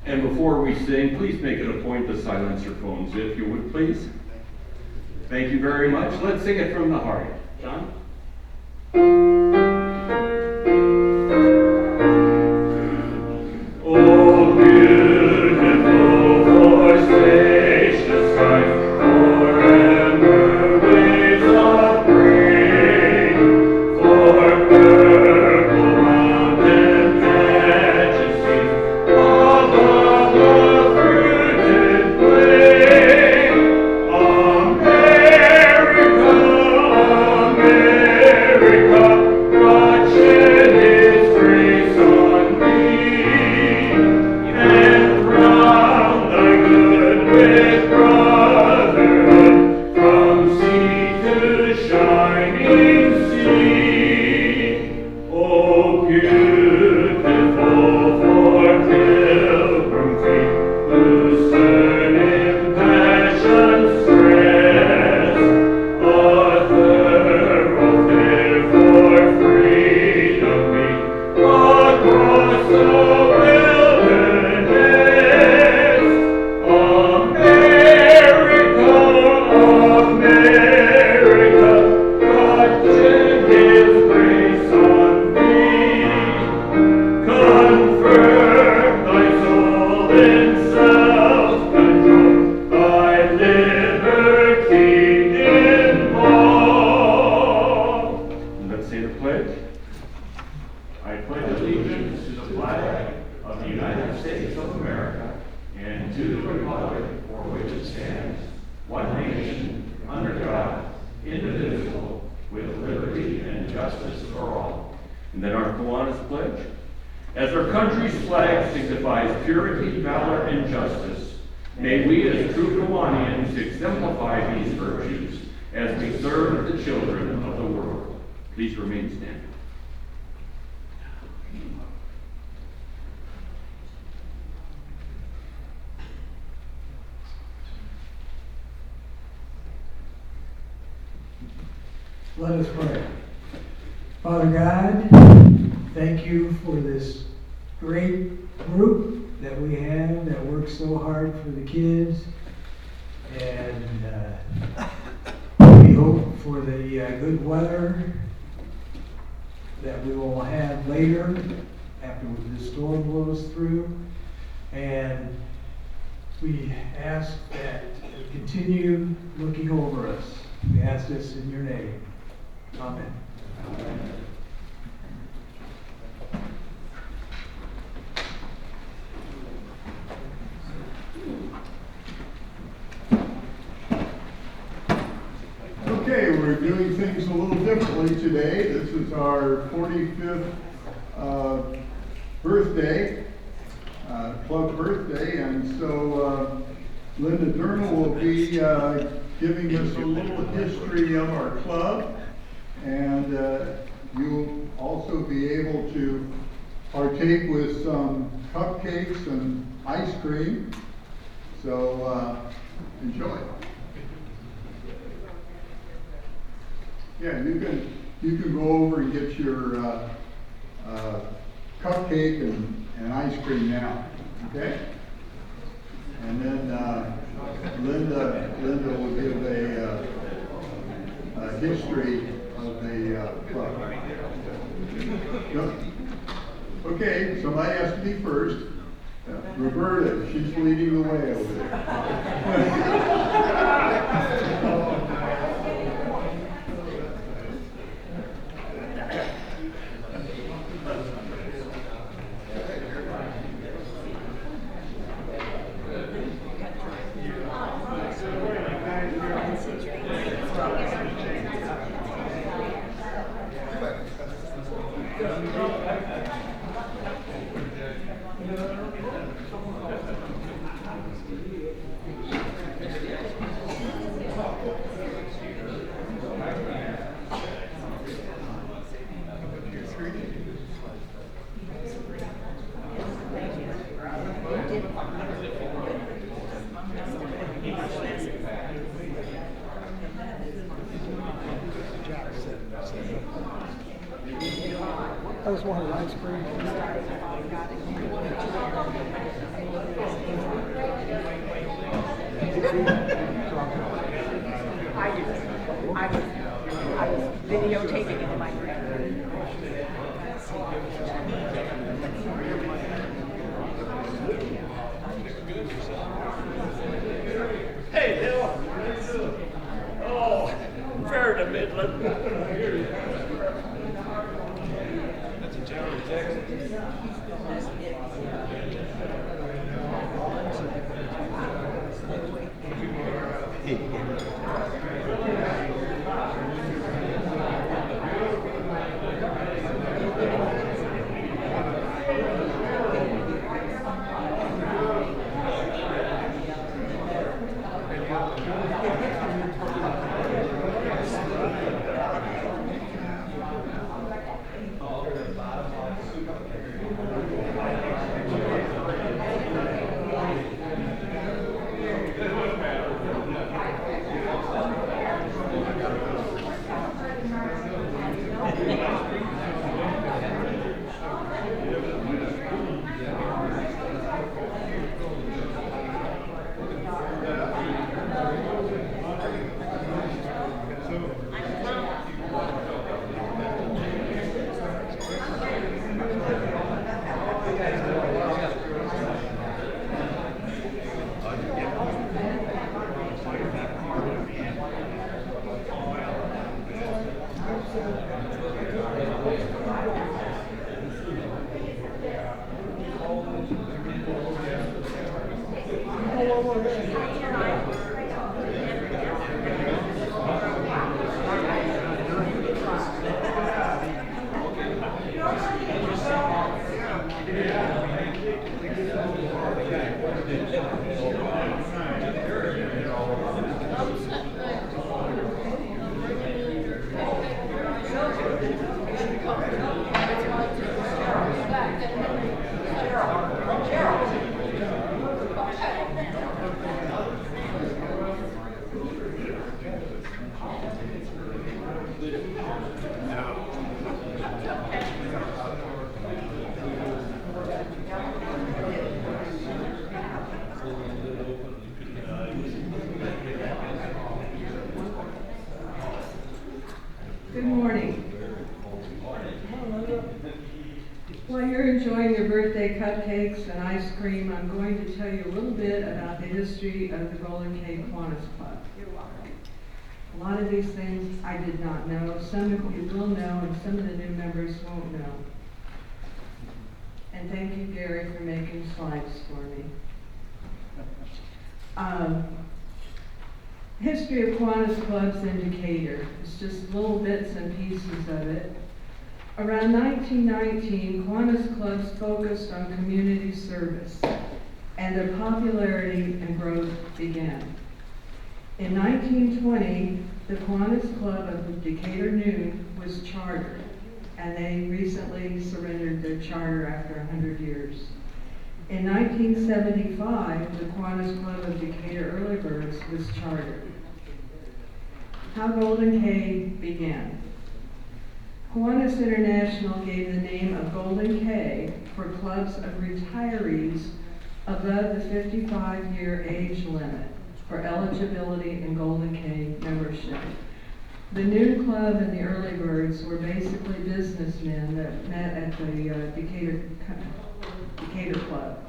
And before we sing, please make it a point to silence your phones, if you would, please. Thank you very much. Let's sing it from the heart. John? Oh, beautiful for spacious skies, forever waves of green, for purple mountains, majesties, above the fruited plain. America, America, God shed His grace on thee, and crown thy good with brotherhood from sea to shining sea. Oh, beautiful for pilgrim feet whose turning passions stress, a thoroughfare for freedom meet across the wilderness. America, America, God shed His grace on thee. Confirm thy soul in self-control, thy liberty in law. Let's say the pledge. I pledge allegiance to the flag of the United States of America and to the republic for which it stands, one nation, under God, indivisible, with liberty and justice for all. And then our Kiwanis pledge. As our country's flag signifies purity, valor, and justice, may we as true Kiwanians exemplify these virtues as we serve the children of the world. Please remain standing. Let us pray. Father God, thank you for this great group that we have that works so hard for the kids. And we hope for the good weather that we will have later after the storm blows through. And we ask that you continue looking over us. We ask this in your name. Amen. Okay, we're doing things a little differently today. This is our 45th birthday, club birthday, and so Lynda Durnil will be giving us a little history of our club, and you'll also be able to partake with some cupcakes and ice cream. So enjoy. Yeah, you can go over and get your cupcake and ice cream now, okay? And then Lynda will give a history of the club. Okay, somebody has to be first. Roberta, she's leading the way over there. I just wanted ice cream. videotaping into my brain. Hey, Bill. How you doing? Oh, fair to Midland. That's a town in Texas. Good morning. While you're enjoying your birthday cupcakes and ice cream, I'm going to tell you a little bit about the history of the Golden K Kiwanis Club. You're welcome. A lot of these things I did not know. Some of you will know, and some of the new members won't know. And thank you, Gary, for making slides for me. History of Kiwanis Clubs in Decatur. It's just little bits and pieces of it. Around 1919, Kiwanis clubs focused on community service, and their popularity and growth began. In 1920, the Kiwanis Club of Decatur Noon was chartered, and they recently surrendered their charter after 100 years. In 1975, the Kiwanis Club of Decatur Early Birds was chartered. How Golden K began. Kiwanis International gave the name of Golden K for clubs of retirees above the 55-year age limit for eligibility in Golden K membership. The Noon Club and the Early Birds were basically businessmen that met at the Decatur Club.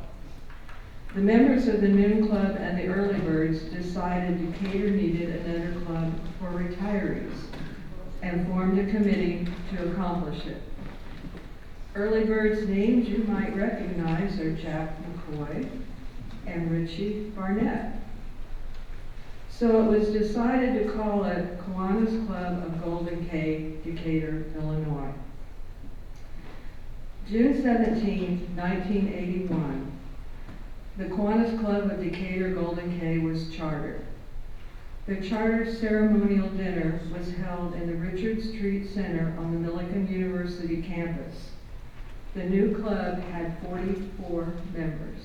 The members of the Noon Club and the Early Birds decided Decatur needed another club for retirees and formed a committee to accomplish it. Early Birds names you might recognize are Jack McCoy and Richie Barnett. So it was decided to call it Kiwanis Club of Golden K, Decatur, Illinois. June 17, 1981, the Kiwanis Club of Decatur Golden K was chartered. The charter ceremonial dinner was held in the Richard Street Center on the Millikan University campus. The new club had 44 members.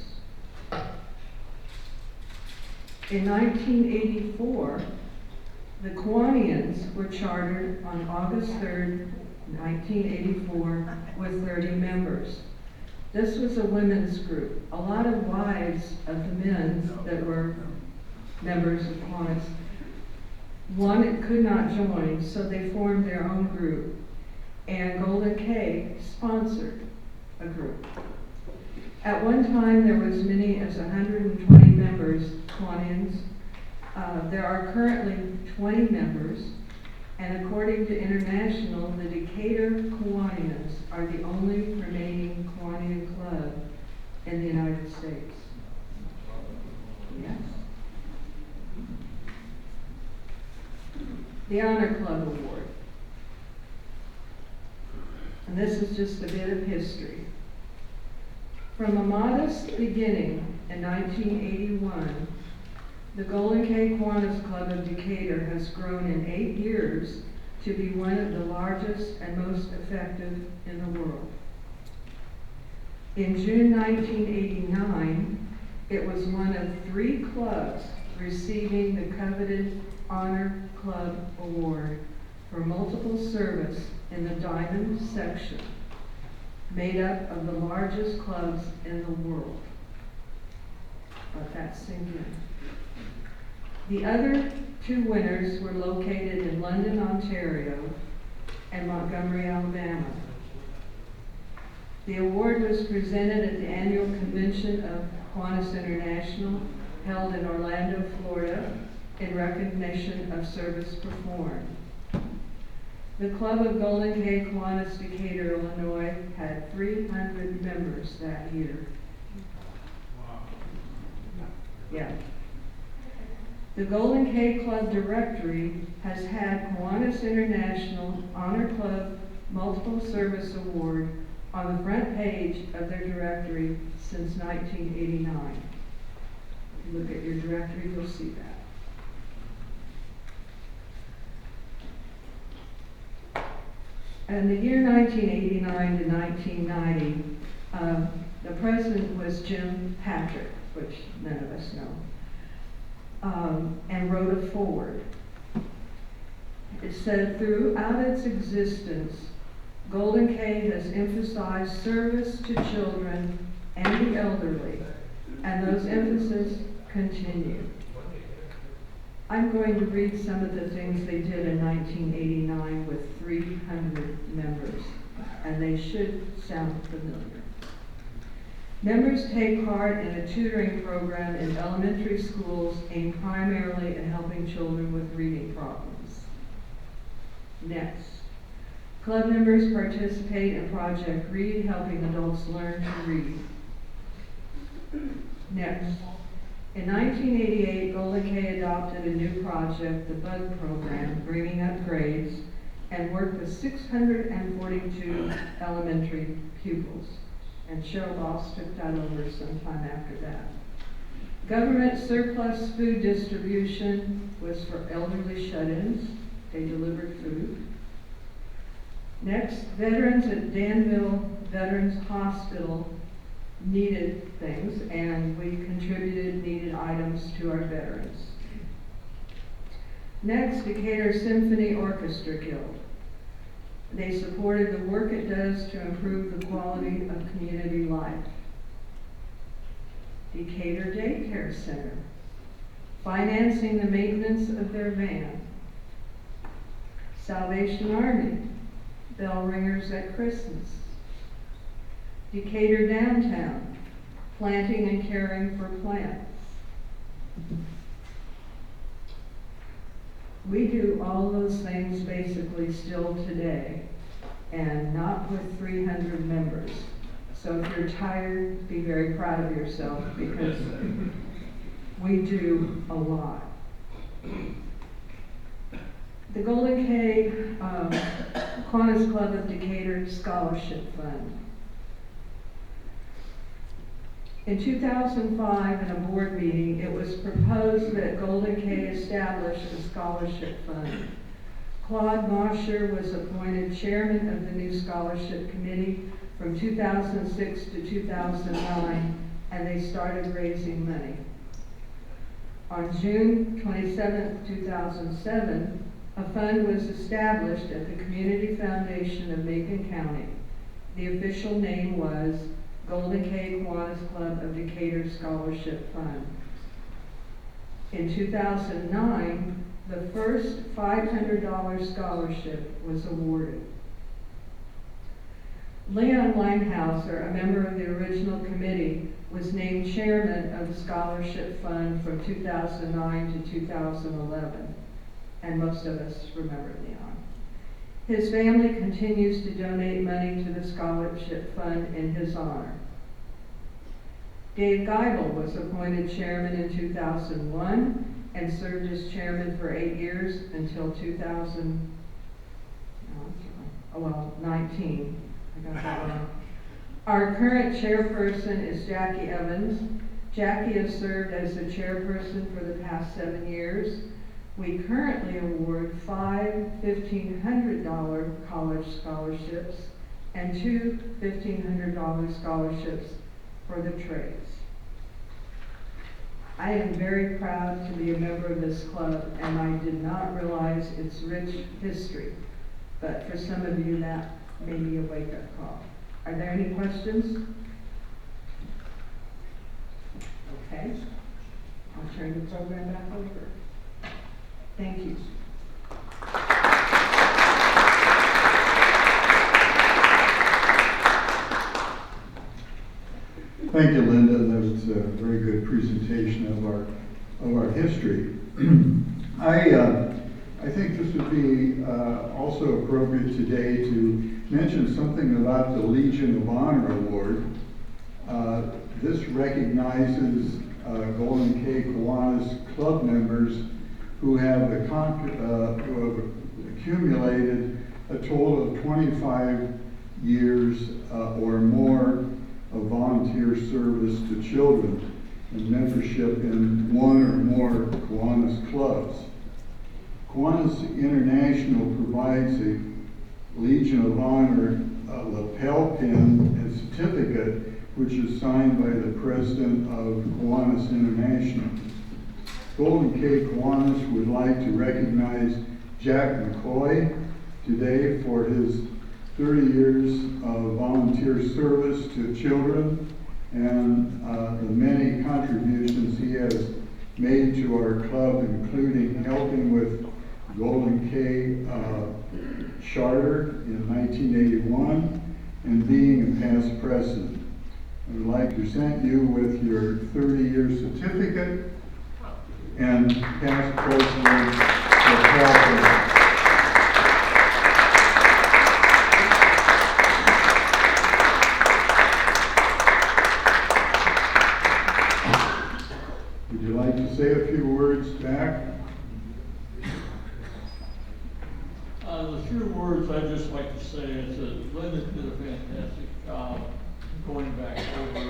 In 1984, the Kiwanians were chartered on August 3rd, 1984, with 30 members. This was a women's group. A lot of wives of the men that were members of Kiwanis One could not join, so they formed their own group, and Golden K sponsored a group. At one time, there was many as 120 members, Kiwanis. There are currently 20 members, and according to International, the Decatur Kiwanis are the only remaining Kiwanian club in the United States. Yes. The Honor Club Award. And this is just a bit of history. From a modest beginning in 1981, the Golden K Kiwanis Club of Decatur has grown in 8 years to be one of the largest and most effective in the world. In June 1989, it was one of 3 clubs receiving the coveted Honor Club Award for multiple service in the Diamond section, made up of the largest clubs in the world. Let that sink in. The other 2 winners were located in London, Ontario, and Montgomery, Alabama. The award was presented at the annual convention of Kiwanis International, held in Orlando, Florida, in recognition of service performed. The Club of Golden K Kiwanis Decatur, Illinois, had 300 members that year. Yeah. The Golden K Club Directory has had Kiwanis International Honor Club Multiple Service Award on the front page of their directory since 1989. If you look at your directory, you'll see that. In the year 1989 to 1990, the president was Jim Patrick, which none of us know, and wrote a foreword. It said, throughout its existence, Golden K has emphasized service to children and the elderly, and those emphases continue. I'm going to read some of the things they did in 1989 with 300 members, and they should sound familiar. Members take part in a tutoring program in elementary schools aimed primarily at helping children with reading problems. Next, club members participate in Project Read, helping adults learn to read. Next, in 1988, Golden K adopted a new project, the BUG program, bringing up grades, and worked with 642 elementary pupils. And Cheryl Boss took that over sometime after that. Government surplus food distribution was for elderly shut-ins. They delivered food. Next, veterans at Danville Veterans Hospital needed things, and we contributed needed items to our veterans. Next, Decatur Symphony Orchestra Guild. They supported the work it does to improve the quality of community life. Decatur Daycare Center, financing the maintenance of their van. Salvation Army, bell ringers at Christmas. Decatur Downtown, planting and caring for plants. We do all those things basically still today, and not with 300 members. So if you're tired, be very proud of yourself, because we do a lot. The Golden K Kiwanis Club of Decatur Scholarship Fund. In 2005, in a board meeting, it was proposed that Golden K establish a scholarship fund. Claude Mosher was appointed chairman of the new scholarship committee from 2006 to 2009, and they started raising money. On June 27, 2007, a fund was established at the Community Foundation of Macon County. The official name was Golden K Kiwanis Club of Decatur Scholarship Fund. In 2009, the first $500 scholarship was awarded. Leon Limehouse, a member of the original committee, was named chairman of the scholarship fund from 2009 to 2011, and most of us remember Leon. His family continues to donate money to the scholarship fund in his honor. Dave Geibel was appointed chairman in 2001 and served as chairman for 8 years until 19. I got that wrong. Our current chairperson is Jackie Evans. Jackie has served as the chairperson for the past 7 years. We currently award 5 $1,500 college scholarships and 2 $1,500 scholarships for the trades. I am very proud to be a member of this club, and I did not realize its rich history. But for some of you, that may be a wake-up call. Are there any questions? Okay. I'll turn the program back over. Thank you. Thank you, Linda. That was a very good presentation of our history. I think this would be also appropriate today to mention something about the Legion of Honor Award. This recognizes Golden K Kiwanis club members who have accumulated a total of 25 years or more of volunteer service to children and membership in one or more Kiwanis clubs. Kiwanis International provides a Legion of Honor lapel pin and certificate, which is signed by the president of Kiwanis International. Golden K Kiwanis would like to recognize Jack McCoy today for his 30 years of volunteer service to children and the many contributions he has made to our club, including helping with Golden K Charter in 1981 and being a past president. I would like to present you with your 30-year certificate and past president lapel. Would you like to say a few words back? The few words I'd just like to say is that Lynda did a fantastic job going back over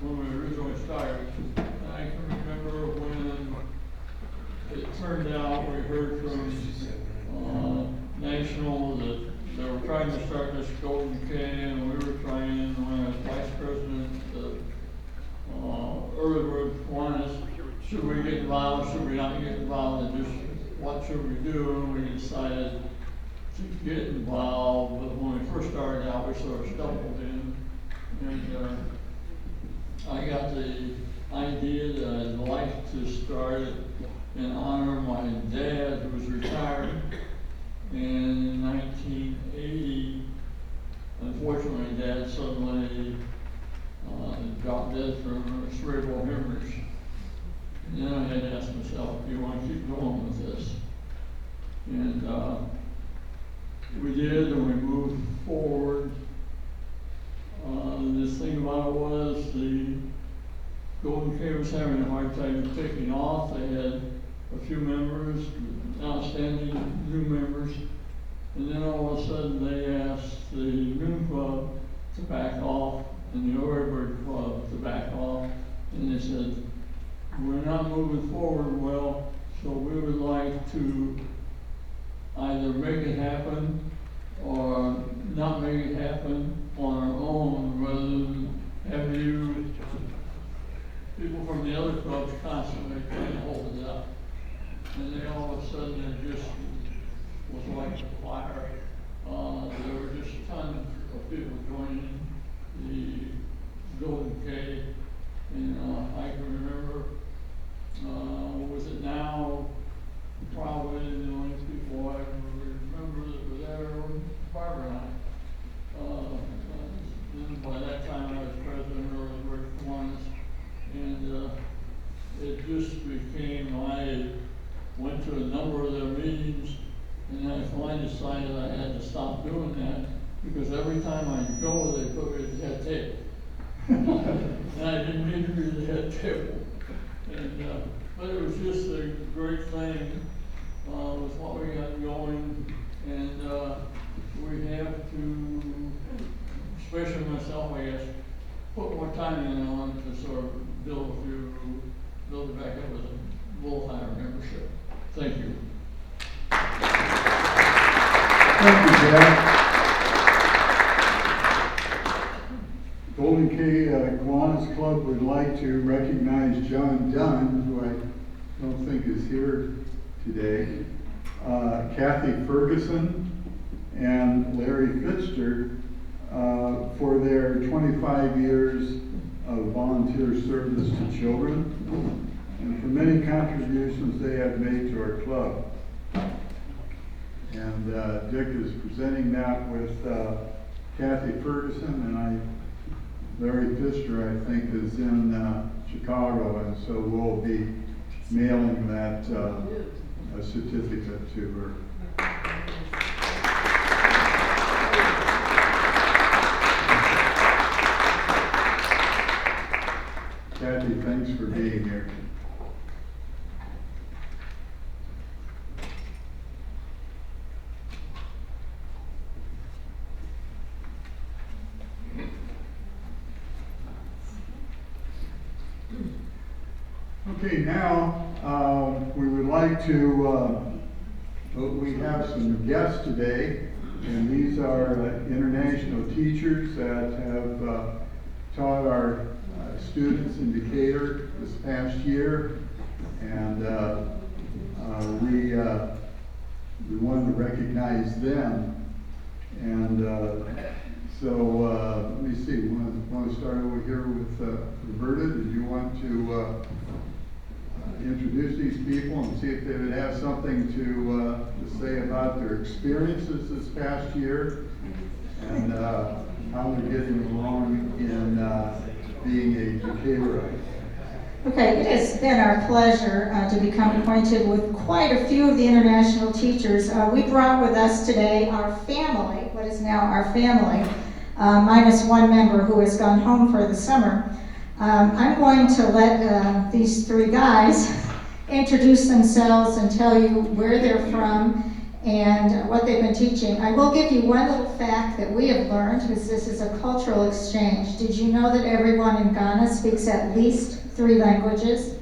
when we originally started. I can remember when it turned out we heard from National that they were trying to start this Golden K, and we were trying, when I was vice president of Early Bird Kiwanis, should we get involved, should we not get involved, and just what should we do? And we decided to get involved, but when we first started out, we sort of stumbled in, and I got the idea that I'd like to start it in honor of my dad, who was retired, and in 1980, unfortunately, Dad suddenly dropped dead from cerebral hemorrhage. And then I had to ask myself, do you want to keep going with this? And we did, and we moved forward. This thing about it was the Golden K was having a hard time taking off. They had a few members, outstanding new members, and then all of a sudden they asked the new club to back off and the Early Bird Club to back off, and they said, we're not moving forward well, so we would like to either make it happen or not make it happen on our own, rather than have you people from the other clubs constantly trying to hold it up. And then all of a sudden it just was like a fire. There were just tons of people joining the Golden K, and I can remember, what was it now, And I didn't mean to be the head table. And, but it was just a great thing, with what we got going. And, we have to, especially myself, I guess, put more time in on to sort of build it back up as a little higher membership. Thank you. Thank you, Jack. Golden K Kiwanis Club would like to recognize John Dunn, who I don't think is here today, Kathy Ferguson, and Larry Fitzger for their 25 years of volunteer service to children and for many contributions they have made to our club. And Dick is presenting that with Kathy Ferguson, and Larry Fitzger, I think, is in Chicago, and so we'll be mailing that a certificate to her. Kathy, thanks for being here. Okay, now we would like to, we have some guests today, and these are international teachers that have taught our students in Decatur this past year, and we wanted to recognize them. And so let me see, we want to start over here with Roberta. Did you want to introduce these people and see if they would have something to say about their experiences this past year and how they're getting along in being a Decaturite? Okay, it has been our pleasure to become acquainted with quite a few of the international teachers. We brought with us today our family, what is now our family, minus one member who has gone home for the summer. I'm going to let these three guys introduce themselves and tell you where they're from and what they've been teaching. I will give you one little fact that we have learned, because this is a cultural exchange. Did you know that everyone in Ghana speaks at least 3 languages?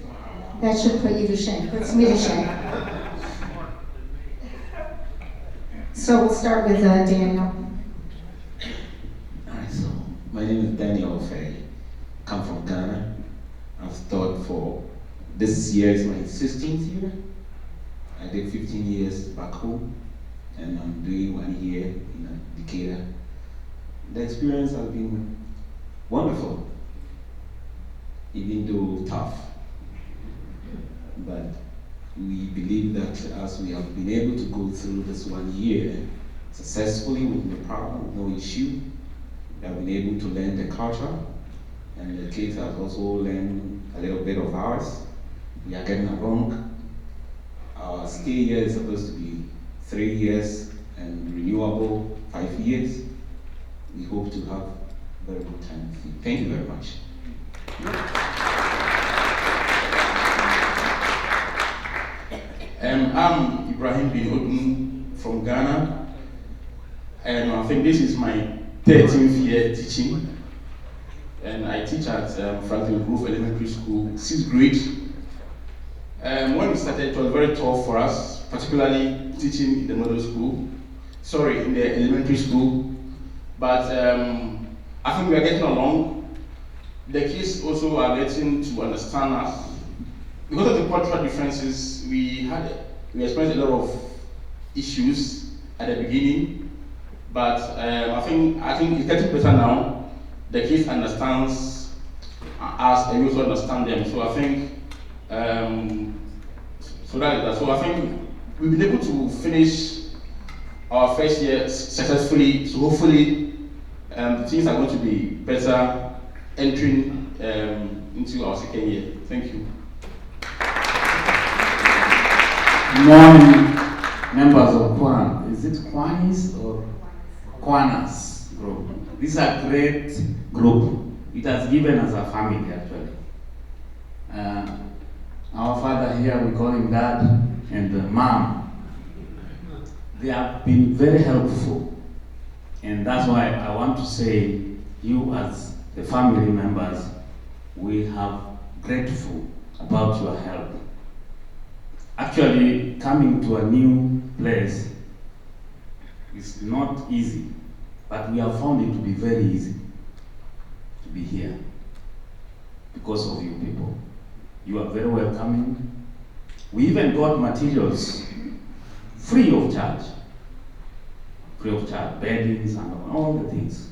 That should put you to shame, puts me to shame. So we'll start with Daniel. Alright, so my name is Daniel Faye. Come from Ghana. I've taught for, this year is my 16th year. I did 15 years back home, and I'm doing 1 year in Decatur. The experience has been wonderful, even though tough. But we believe that as we have been able to go through this 1 year successfully with no problem, no issue, we have been able to learn the culture, and the kids have also learned a little bit of ours. We are getting along. Our stay here is supposed to be 3 years and renewable 5 years. We hope to have a very good time. Thank you very much. I'm Ibrahim bin Odun from Ghana, and I think this is my 13th year teaching. And I teach at Franklin Grove Elementary School, 6th grade. When we started, it was very tough for us, particularly teaching in the middle school, in the elementary school. But I think we are getting along. The kids also are getting to understand us. Because of the cultural differences, we experienced a lot of issues at the beginning. But I think it's getting better now. The kids understand us and we also understand them. So I think so I think we've been able to finish our first year successfully. So hopefully things are going to be better entering into our second year. Thank you. Good morning, members of Kwan. Is it Kiwanis or Kiwanis group? These are great group. it has given us a family actually. Our father here, we call him Dad, and Mom. They have been very helpful. And that's why I want to say, you as the family members, we have grateful about your help. Actually, coming to a new place is not easy, but we have found it to be very easy to be here because of you people. You are very welcoming. We even got materials free of charge, beddings and all the things,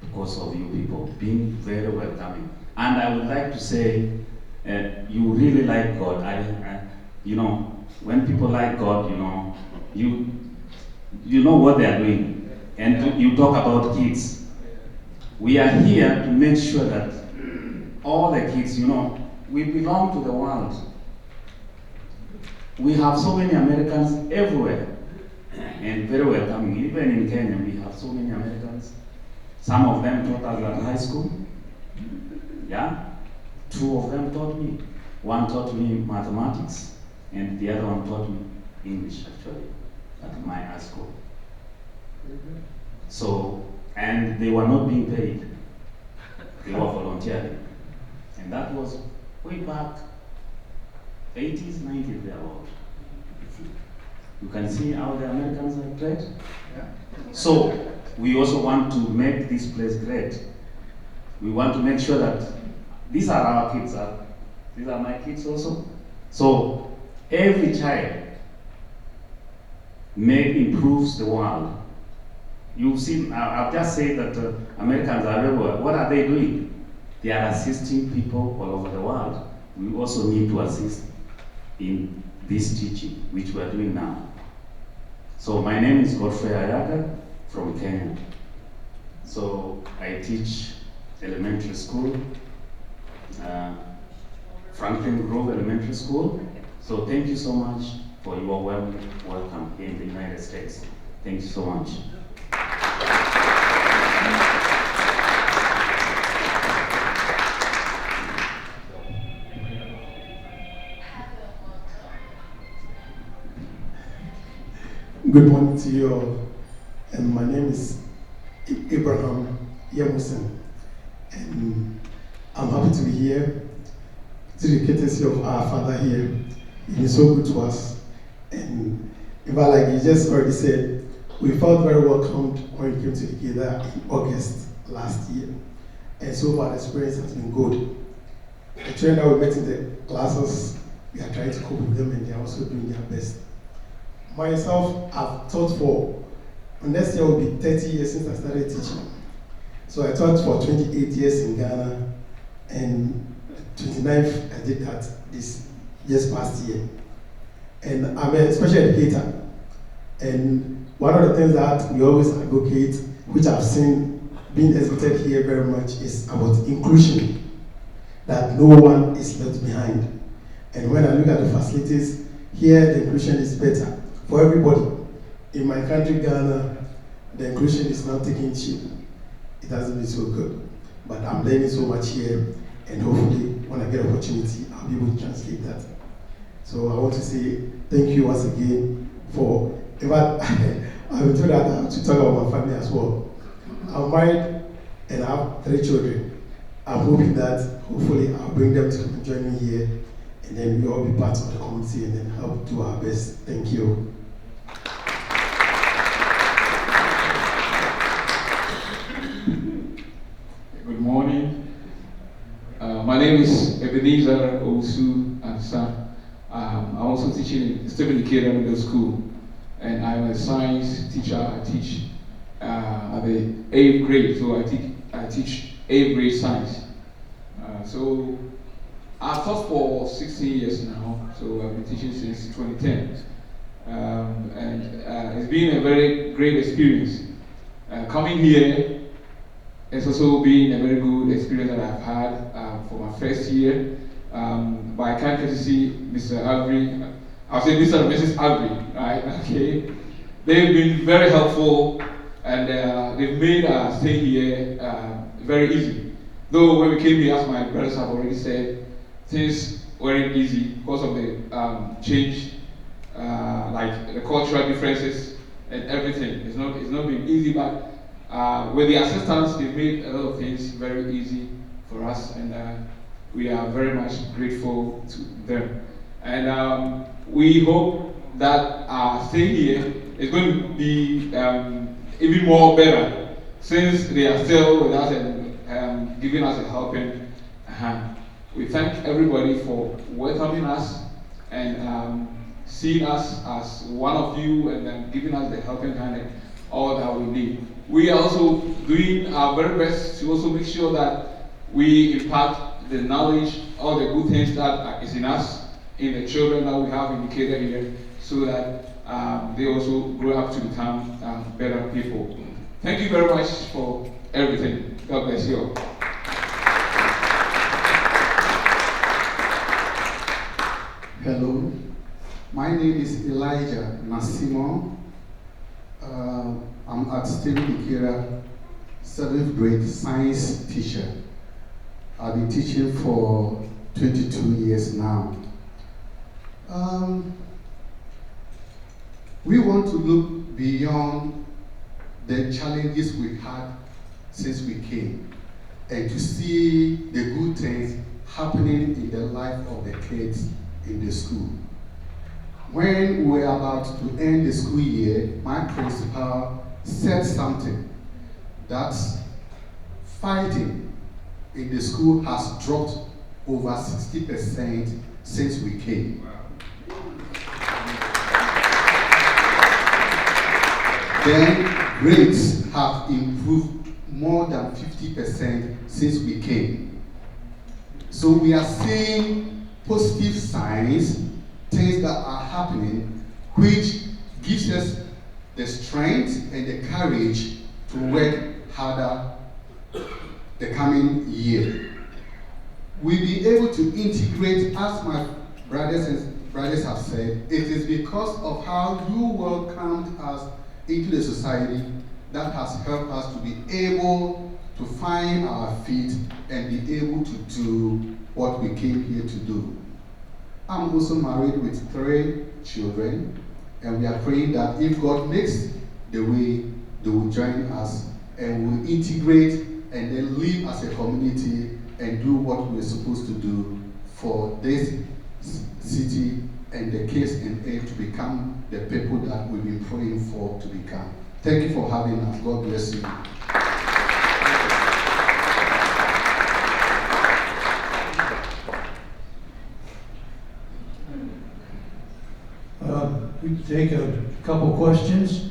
because of you people being very welcoming. And I would like to say, you really like God. You know, when people like God, you know what they are doing. And you talk about kids. We are here to make sure that all the kids, we belong to the world. We have so many Americans everywhere and very welcoming. Even in Kenya, we have so many Americans. Some of them taught us at high school. Yeah? 2 of them taught me. One taught me mathematics, and the other one taught me English, actually, at my high school. So, and they were not being paid. They were volunteering. And that was way back, 80s, 90s, thereabout. You can see how the Americans are great. So, we also want to make this place great. We want to make sure that these are our kids. These are my kids also. So, every child improves the world. You've seen, I've just said that Americans are everywhere. What are they doing? They are assisting people all over the world. We also need to assist in this teaching, which we are doing now. So my name is Godfrey Ayaga from Kenya. So I teach elementary school, Franklin Grove Elementary School. So thank you so much for your welcome here in the United States. Thank you so much. Good morning to you all. And my name is Abraham Yemusen. And I'm happy to be here to the courtesy of our Father here. He is so good to us. And in fact, like you just already said, we felt very welcomed when we came to Decatur in August last year. And so far the experience has been good. The children that we met in the classes, we are trying to cope with them and they are also doing their best. Myself, I've taught for, next year will be 30 years since I started teaching. So I taught for 28 years in Ghana, and 29th I did that this past year. And I'm a special educator. And one of the things that we always advocate, which I've seen being exhibited here very much, is about inclusion, that no one is left behind. And when I look at the facilities, here the inclusion is better for everybody. In my country, Ghana, the inclusion is not taking shape. It hasn't been so good. But I'm learning so much here, and hopefully when I get an opportunity, I'll be able to translate that. So I want to say thank you once again for, in fact, I will do that, I have to talk about my family as well. I'm married and I have 3 children. I'm hoping that hopefully I'll bring them to come and join me here, and then we all be part of the community and then help do our best. Thank you. Good morning. My name is Ebenezer Owusu Ansa. I'm also teaching in Stephen Decatur Middle School, and I'm a science teacher. I teach at the 8th grade, so I teach 8th grade science. So I've taught for 16 years now, so I've been teaching since 2010. And it's been a very great experience. Coming here, it's also been a very good experience that I've had for my first year. But I can't get to see Mr. Avery. I'll say Mr. and Mrs. Avery, right? Okay. They've been very helpful and they've made our stay here very easy. Though when we came here, as my brothers have already said, things weren't easy because of the change, like the cultural differences and everything. It's not been easy, but with the assistance, they've made a lot of things very easy for us, and we are very much grateful to them. And we hope that our stay here is going to be even more better, since they are still with us and giving us a helping hand. We thank everybody for welcoming us and seeing us as one of you, and then giving us the helping hand and all that we need. We are also doing our very best to also make sure that we impart the knowledge, all the good things that is in us, in the children that we have in Decatur here, so that they also grow up to become better people. Thank you very much for everything. God bless you all. Hello, my name is Elijah Nasimo. I'm at Stephen Decatur, 7th grade science teacher. I've been teaching for 22 years now. We want to look beyond the challenges we've had since we came, and to see the good things happening in the life of the kids in the school. When we were about to end the school year, my principal said something, that fighting in the school has dropped over 60% since we came. Then grades have improved more than 50% since we came. So we are seeing positive signs, things that are happening, which gives us the strength and the courage to work harder the coming year. We'll be able to integrate, as my brothers have said, it is because of how you welcomed us into the society that has helped us to be able to find our feet and be able to do what we came here to do. I'm also married with 3 children, and we are praying that if God makes the way, they will join us and will integrate and then live as a community and do what we're supposed to do for this city and the kids and aid to become the people that we've been praying for to become. Thank you for having us. God bless you. We can take a couple questions.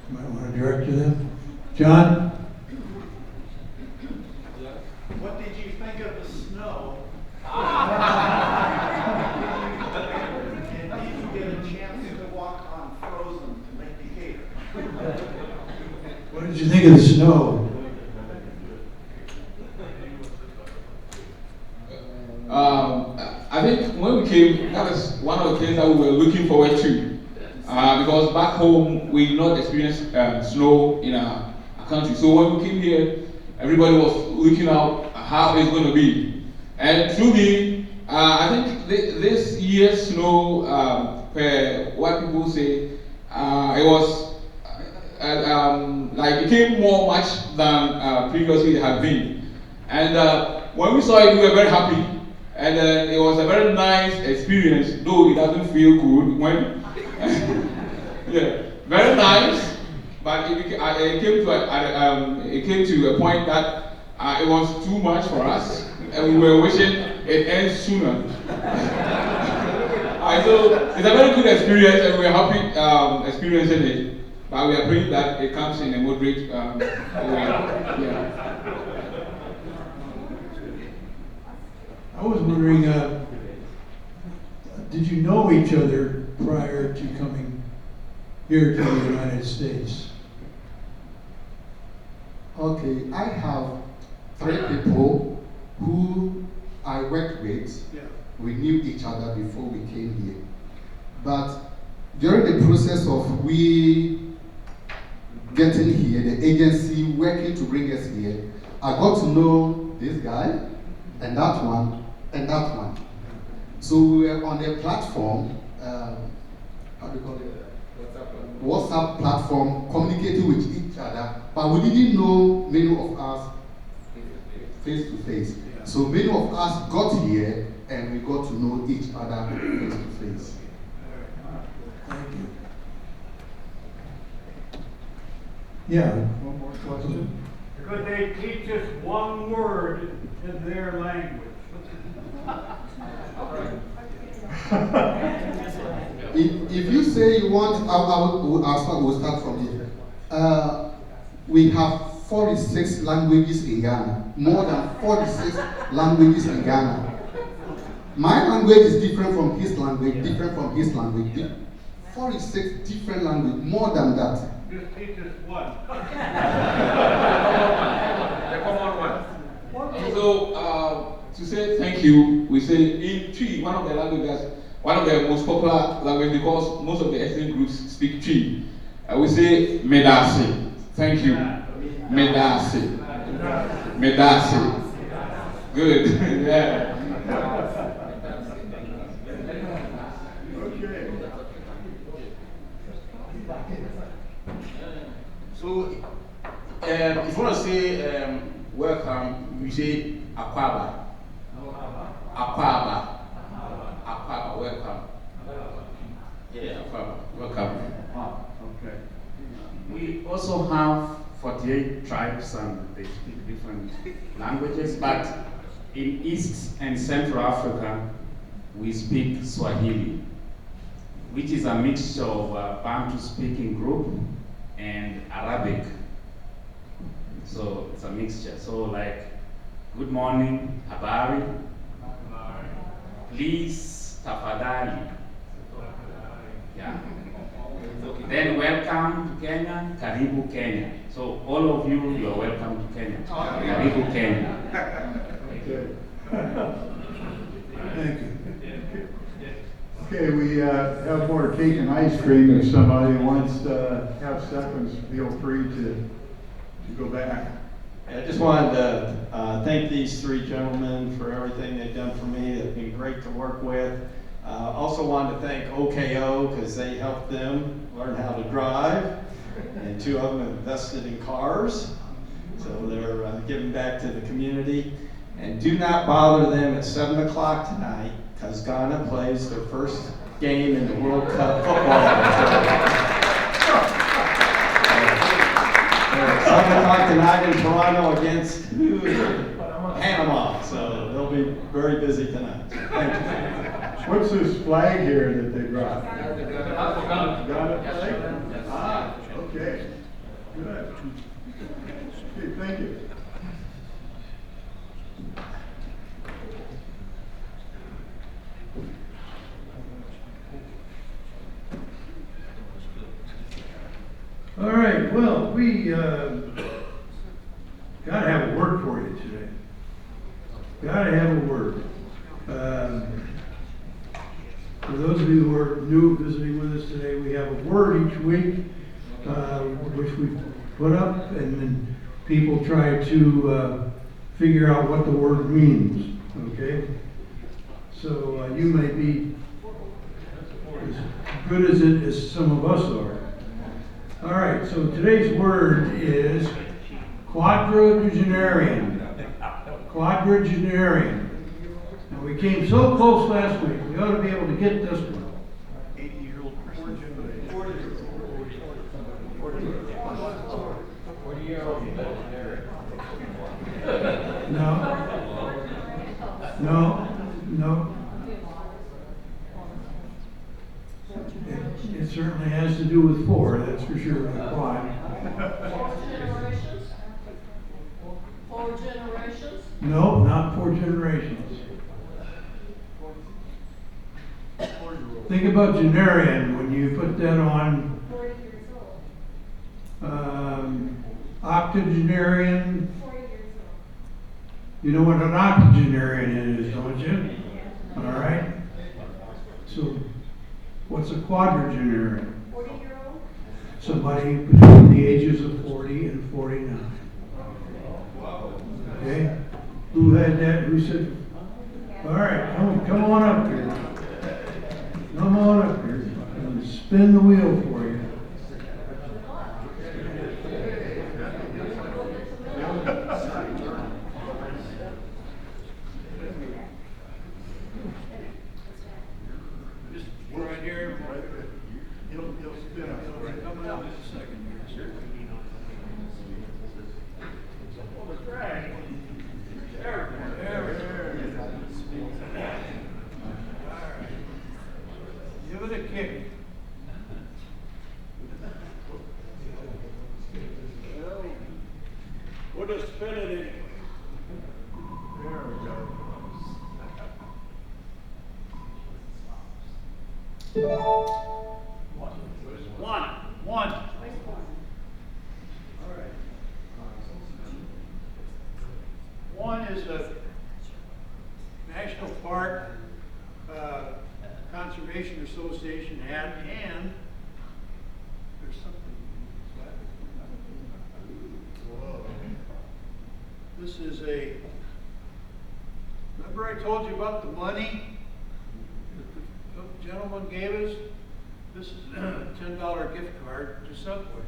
You might want to direct to them. John? What did you think of the snow? And did you get a chance to walk on frozen Lake Decatur? What did you think of the snow? I think when we came, that is one of the things that we were looking forward to. Because back home, we did not experience snow in our country. So when we came here, everybody was looking out how it's going to be. And truly, I think this year's snow, what people say, it was like it came more much than previously it had been. And when we saw it, we were very happy. And it was a very nice experience, though it doesn't feel good when, yeah, very nice. But it came to a point that it was too much for us, and we were wishing it ends sooner. So it's a very good experience, and we're happy experiencing it. But we are praying that it comes in a moderate way. Yeah. I was wondering, did you know each other prior to coming here to the United States? Okay, I have 3 people who I worked with. Yeah. We knew each other before we came here. But during the process of we getting here, the agency working to bring us here, I got to know this guy, and that one, and that one. So we were on a platform, how do you call it? WhatsApp platform, communicating with each other, but we didn't know many of us face to face. So many of us got here and we got to know each other face to face. Thank you. Yeah, One more question. Could they teach us one word in their language? If you say you want, we'll start from here. We have 46 languages in Ghana, more than 46 languages in Ghana. My language is different from his language, different from his language. 46 different languages, more than that. Just teach us one. So, to say thank you, we say in Twi, one of the languages, one of the most popular languages, because most of the ethnic groups speak Twi. We say Medasi. Thank you. Medasi. Medasi. Good. Yeah. Okay. So, if you want to say welcome, you say Akwaba. Akwaba. Akwaba, welcome. Yeah, Akwaba, welcome. Okay. We also have 48 tribes and they speak different languages, but in East and Central Africa, we speak Swahili, which is a mixture of Bantu speaking group and Arabic. So it's a mixture. So like, good morning, habari, please, tafadhali. Yeah. Then welcome to Kenya, karibu Kenya. So all of you, you are welcome to Kenya. Karibu Kenya. Okay. Thank you. Okay, we have more cake and ice cream. If somebody wants to have seconds, feel free to go back. I just wanted to thank these three gentlemen for everything they've done for me. They've been great to work with. Also wanted to thank OKO because they helped them learn how to drive, and two of them invested in cars, so they're giving back to the community. And do not bother them at 7 o'clock tonight because Ghana plays their first game in the World Cup football. 7 o'clock tonight in Toronto against Panama, so they'll be very busy tonight. Thank you. What's this flag here that they brought? Ghana flag? Ah, okay. Good. Okay, thank you. All right, well, we gotta have a word for you today. Gotta have a word. For those of you who are new visiting with us today, we have a word each week, which we put up, and then people try to figure out what the word means, okay? So you may be as good as it as some of us are. All right, so today's word is quadragenarian. Quadragenarian. And we came so close last week, we ought to be able to get this one. 80-year-old Christian. 40-year-old No. It certainly has to do with 4, that's for sure, the quad. 4 generations? 4 generations? No, not 4 generations. Think about genarian when you put that on. 40 years old. Octogenarian. 40 years old. You know what an octogenarian is, don't you? All right. So, what's a quadragenarian? 40-year-old. somebody between the ages of 40 and 49. Okay? Who had that? Who said? All right, come on up here. Come on up here. I'm gonna spin the wheel for you. Just right here. He'll spin us. Right, coming up in a second here. Right. There we go. All right. Give it a kick. We'll just spin it in. There we go. One. All right. One is a National Park Conservation Association hat, and there's something. Whoa. This is remember I told you about the money that the gentleman gave us? This is a $10 gift card to Subway.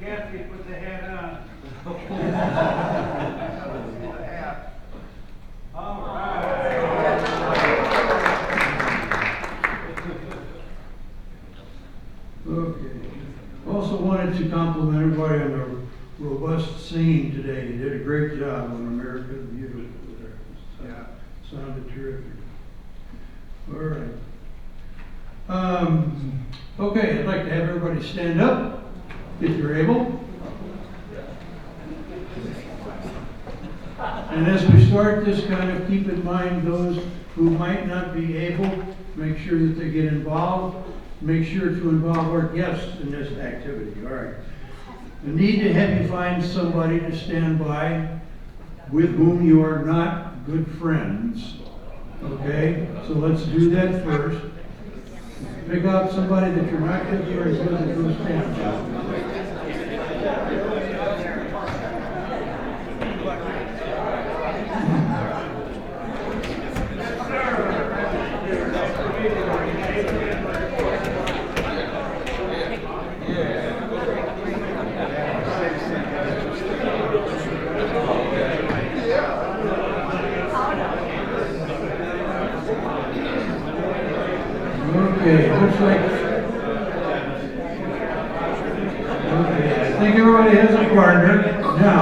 Kathy, put the hat on. The hat. All right. Okay. Also wanted to compliment everybody on the robust singing today. You did a great job on American Beautiful there. Yeah. Sounded terrific. All right. Okay, I'd like to have everybody stand up if you're able. And as we start this, kind of keep in mind those who might not be able, make sure that they get involved. Make sure to involve our guests in this activity. All right. I need to have you find somebody to stand by with whom you are not good friends. Okay? So let's do that first. Pick out somebody that you're not good friends with and go stand by. Okay, looks like. Okay, I think everybody has a partner. Now,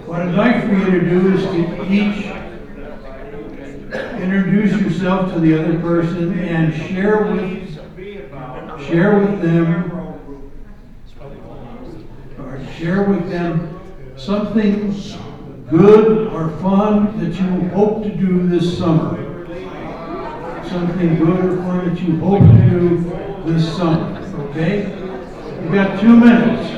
what I'd like for you to do is to each introduce yourself to the other person and share with them something good or fun that you hope to do this summer. Something good or fun that you hope to do this summer. Okay? You've got 2 minutes.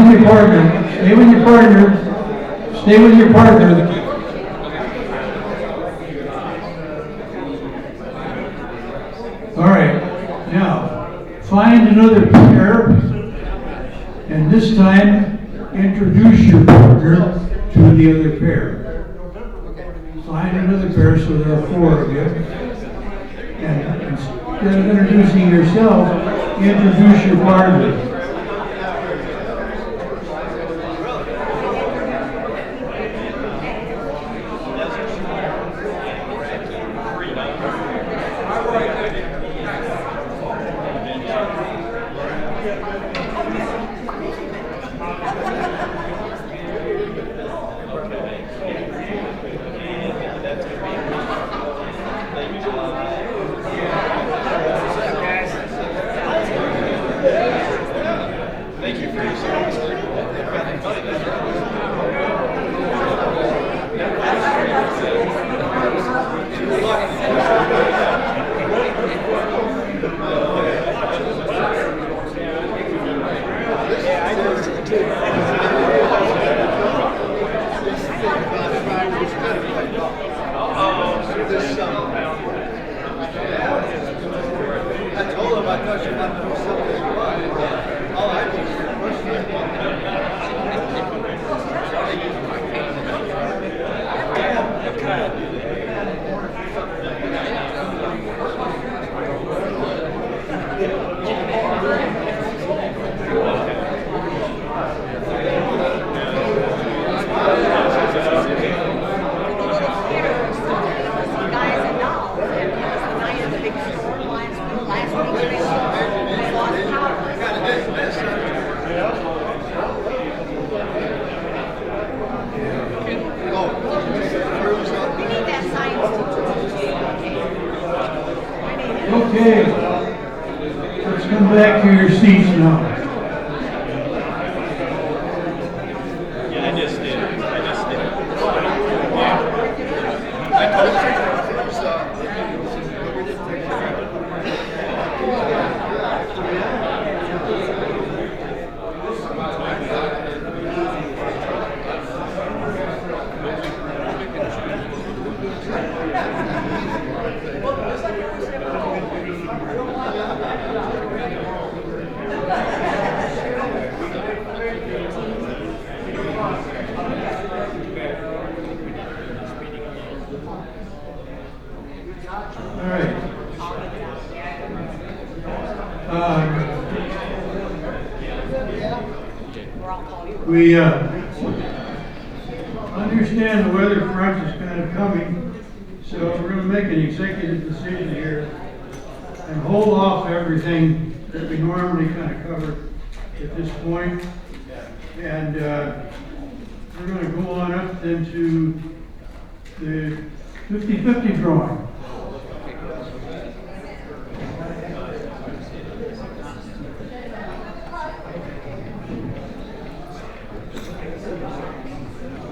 with your partner. Stay with your partner. Stay with your partner. All right, now, find another pair, and this time, introduce your partner to the other pair. Find another pair, so there are 4 of you. And instead of introducing yourself, introduce your partner. Okay, let's come back to your seats now. Yeah, I just did. I told All right. We understand the weather front is kind of coming, so we're going to make an executive decision here and hold off everything that we normally kind of cover at this point. And we're going to go on up then to the 50-50 drawing.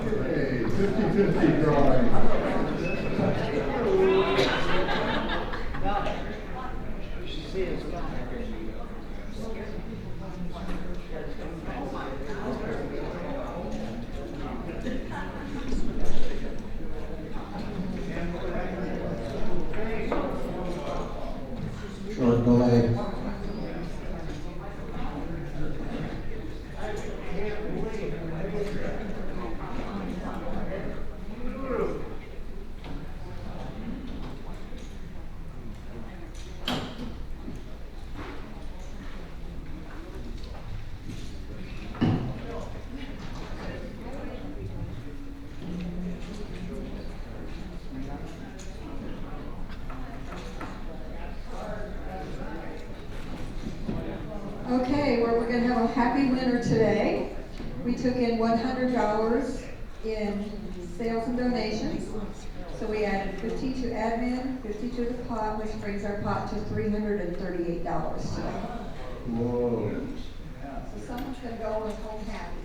Okay, 50-50 drawing. Sure, go ahead. Okay, well, we're going to have a happy winner today. We took in $100 in sales and donations. So we added 50 to admin, 50 to the pot, which brings our pot to $338 today. Whoa. So someone's going to go home happy.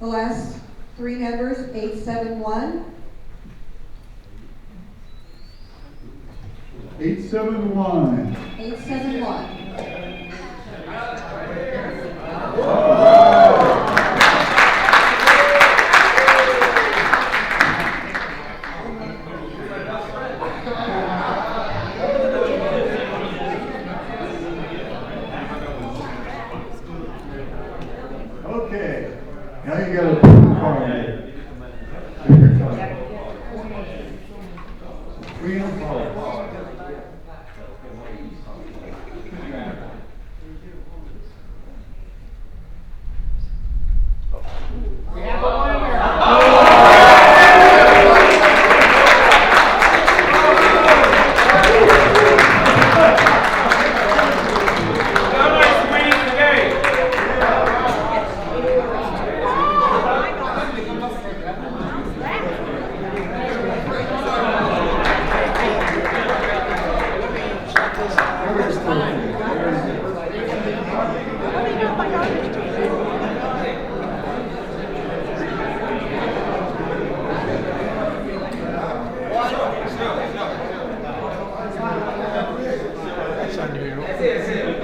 The last 3 numbers, 871. 871. 871. Freedom College. We have a winner.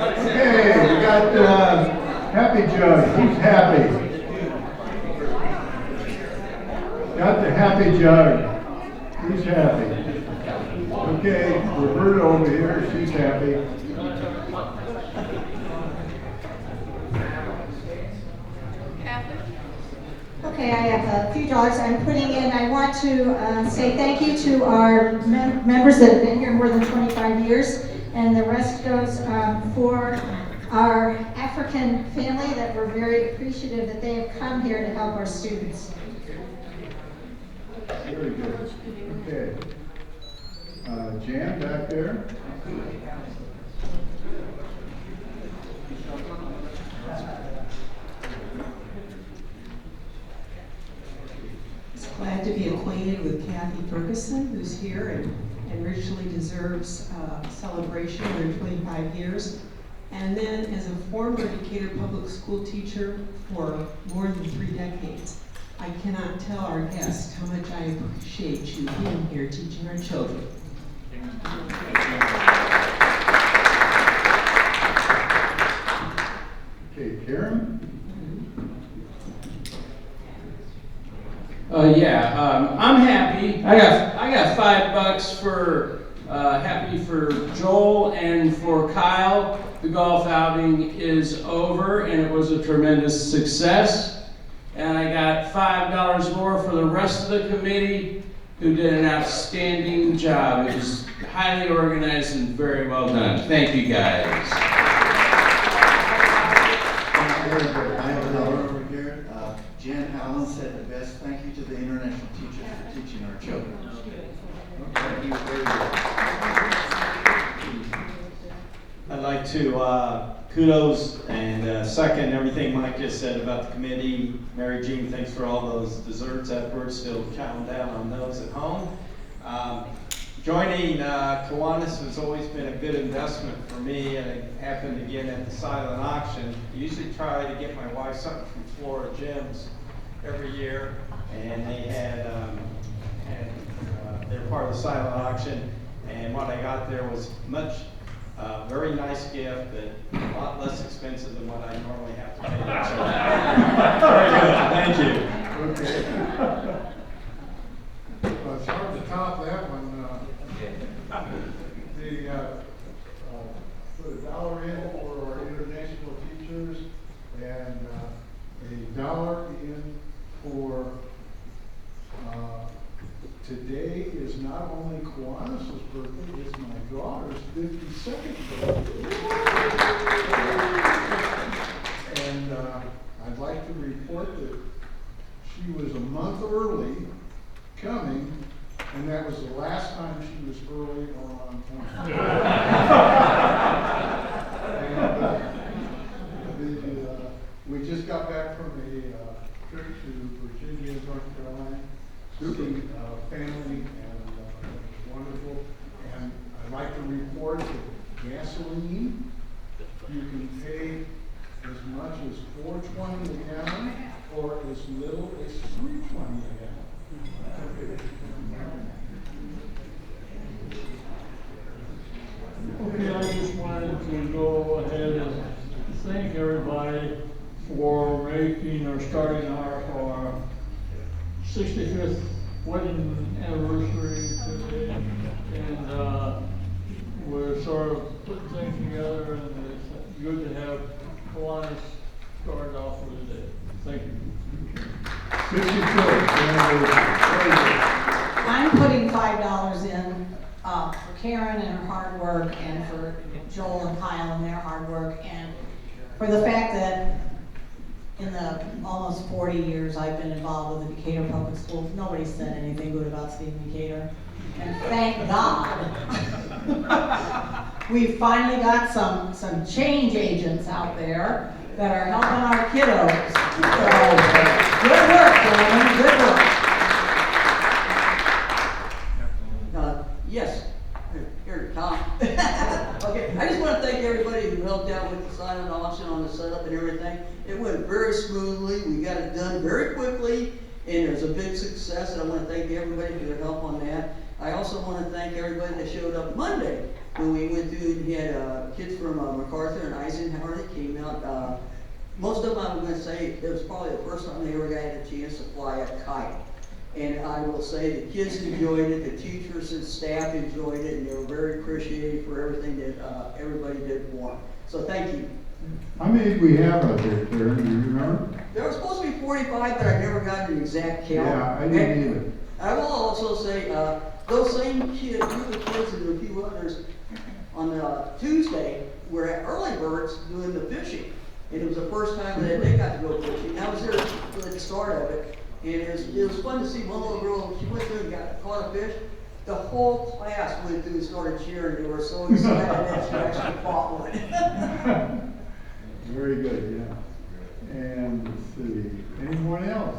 Okay, we got Happy Jug. Who's happy? Got the Happy Jug. Who's happy? Okay, Roberta over here, she's happy. Okay, I have a few dollars I'm putting in. I want to say thank you to our members that have been here more than 25 years, and the rest goes for our African family that we're very appreciative that they have come here to help our students. Very good. Okay. Jan back there. Glad to be acquainted with Kathy Ferguson, who's here and richly deserves celebration of her 25 years. And then as a former Decatur public school teacher for more than 3 decades, I cannot tell our guests how much I appreciate you being here teaching our children. Okay, Karen. I'm happy. I got $5 for happy for Joel and for Kyle. The golf outing is over and it was a tremendous success. And I got $5 more for the rest of the committee who did an outstanding job. It was highly organized and very well done. Thank you guys. I have another over here. Jan Allen said the best. Thank you to the international teachers for teaching our children. Thank you very much. I'd like to kudos and second everything Mike just said about the committee. Mary Jean, thanks for all those desserts efforts. Still counting down on those at home. Joining Kiwanis has always been a good investment for me, and it happened again at the silent auction. I usually try to get my wife something from Flora Gems every year, and they had they're part of the silent auction, and what I got there was very nice gift, but a lot less expensive than what I normally have to pay. Very good, thank you. Okay. Well, it's hard to top that one. Put $1 in for our international teachers and $1 in for today is not only Kiwanis' birthday, it's my daughter's 52nd birthday. And I'd like to report that she was a month early coming, and that was the last time she was early or on time. And we just got back from a trip to Virginia, North Carolina, visiting family, and it was wonderful. And I'd like to report that gasoline, you can pay as much as $4.20 a gallon or as little as $3.20 a gallon. Okay, I just wanted to go ahead and thank everybody for making or starting our 65th wedding anniversary today. And we're sort of putting things together, and it's good to have Kiwanis start off with the day. Thank you. I'm putting $5 in for Karen and her hard work, and for Joel and Kyle and their hard work, and for the fact that in the almost 40 years I've been involved with the Decatur Public Schools, nobody said anything good about Stephen Decatur. And thank God, we finally got some change agents out there that are helping our kiddos. So, good work, gentlemen, good work. Yes, here, Tom. Okay, I just want to thank everybody who helped out with the silent auction on the setup and everything. It went very smoothly. We got it done very quickly, and it was a big success. And I want to thank everybody for their help on that. I also want to thank everybody that showed up Monday when we went through. We had kids from MacArthur and Eisenhower that came out. Most of them, I'm going to say, it was probably the first time they ever got a chance to fly a kite. And I will say the kids enjoyed it, the teachers and staff enjoyed it, and they were very appreciative for everything that everybody did for them. So thank you. How many did we have out there, Karen? Do you remember? There were supposed to be 45, but I never got an exact count. Yeah, I didn't either. I will also say, those same kids, group of kids and a few others, on Tuesday were at Early Birds doing the fishing. And it was the first time that they got to go fishing. I was there at the start of it. And it was fun to see one little girl, she went through and caught a fish. The whole class went through and started cheering. They were so excited that she actually caught one. Very good, yeah. And let's see, anyone else?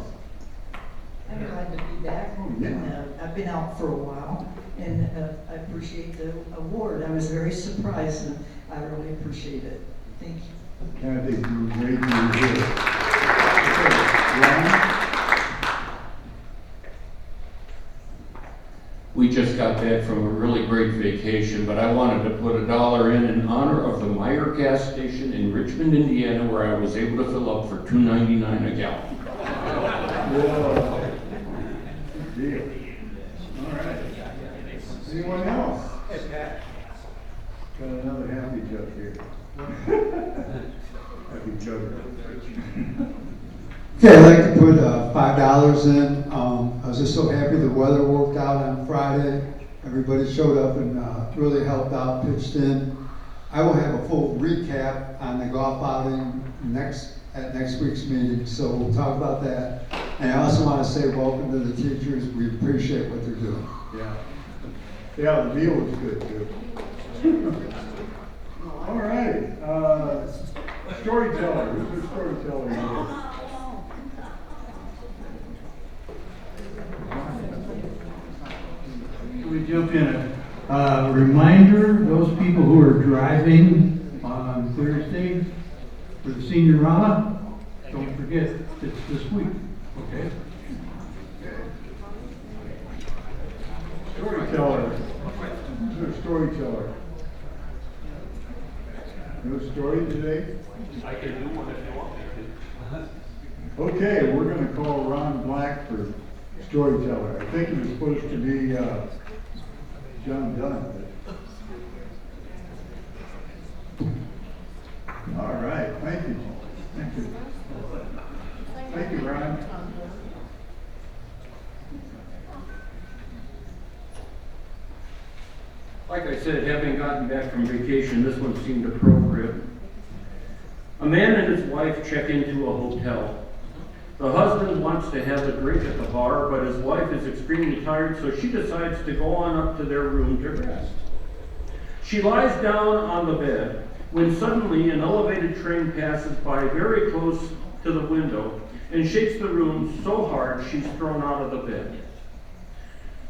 I'm glad to be back. Oh, yeah. And, I've been out for a while, and I appreciate the award. I was very surprised, and I really appreciate it. Thank you. I think you were great to be here. Okay, Ron? We just got back from a really great vacation, but I wanted to put $1 in honor of the Meyer gas station in Richmond, Indiana, where I was able to fill up for $2.99 a gallon. Whoa. Good deal. All right. Anyone else? Got another happy joke here. Happy joke. Okay, I'd like to put $5 in. I was just so happy the weather worked out on Friday. Everybody showed up and really helped out, pitched in. I will have a full recap on the golf outing at next week's meeting, so we'll talk about that. And I also want to say welcome to the teachers. We appreciate what they're doing. Yeah. Yeah, the meal was good too. All right. Storyteller. Who's the storyteller here? We jump in. A reminder, those people who are driving on Thursday for the Seniorama, don't forget, it's this week, okay? Storyteller. Who's a storyteller? No story today? I can do one if you want me to. Okay, we're going to call Ron Black for storyteller. I think it was supposed to be John Dunn. All right, thank you. Thank you. Thank you, Ron. Like I said, having gotten back from vacation, this one seemed appropriate. A man and his wife check into a hotel. The husband wants to have a drink at the bar, but his wife is extremely tired, so she decides to go on up to their room to rest. She lies down on the bed when suddenly an elevated train passes by very close to the window and shakes the room so hard she's thrown out of the bed.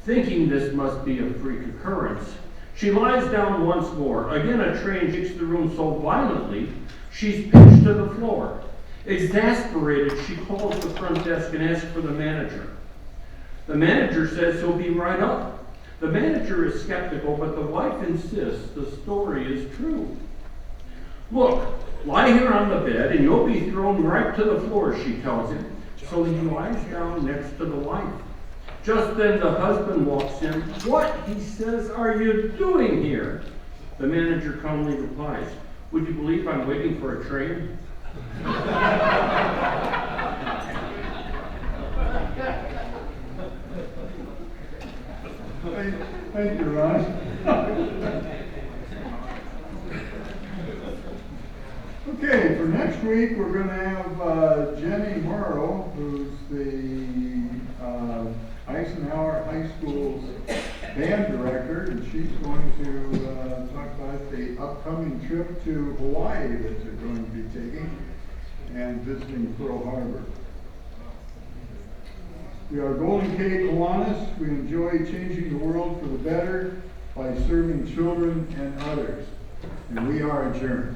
Thinking this must be a freak occurrence, she lies down once more. Again, a train shakes the room so violently she's pinched to the floor. Exasperated, she calls the front desk and asks for the manager. The manager says he'll be right up. The manager is skeptical, but the wife insists the story is true. Look, lie here on the bed and you'll be thrown right to the floor, she tells him. So he lies down next to the wife. Just then the husband walks in. What, he says, are you doing here? The manager calmly replies, would you believe I'm waiting for a train? Thank you, Ron. Okay, for next week, we're gonna have Jenny Morrow, who's the Eisenhower High School's band director, and she's going to talk about the upcoming trip to Hawaii that they're going to be taking and visiting Pearl Harbor. We are Golden K Kiwanis. We enjoy changing the world for the better by serving children and others. And we are adjourned.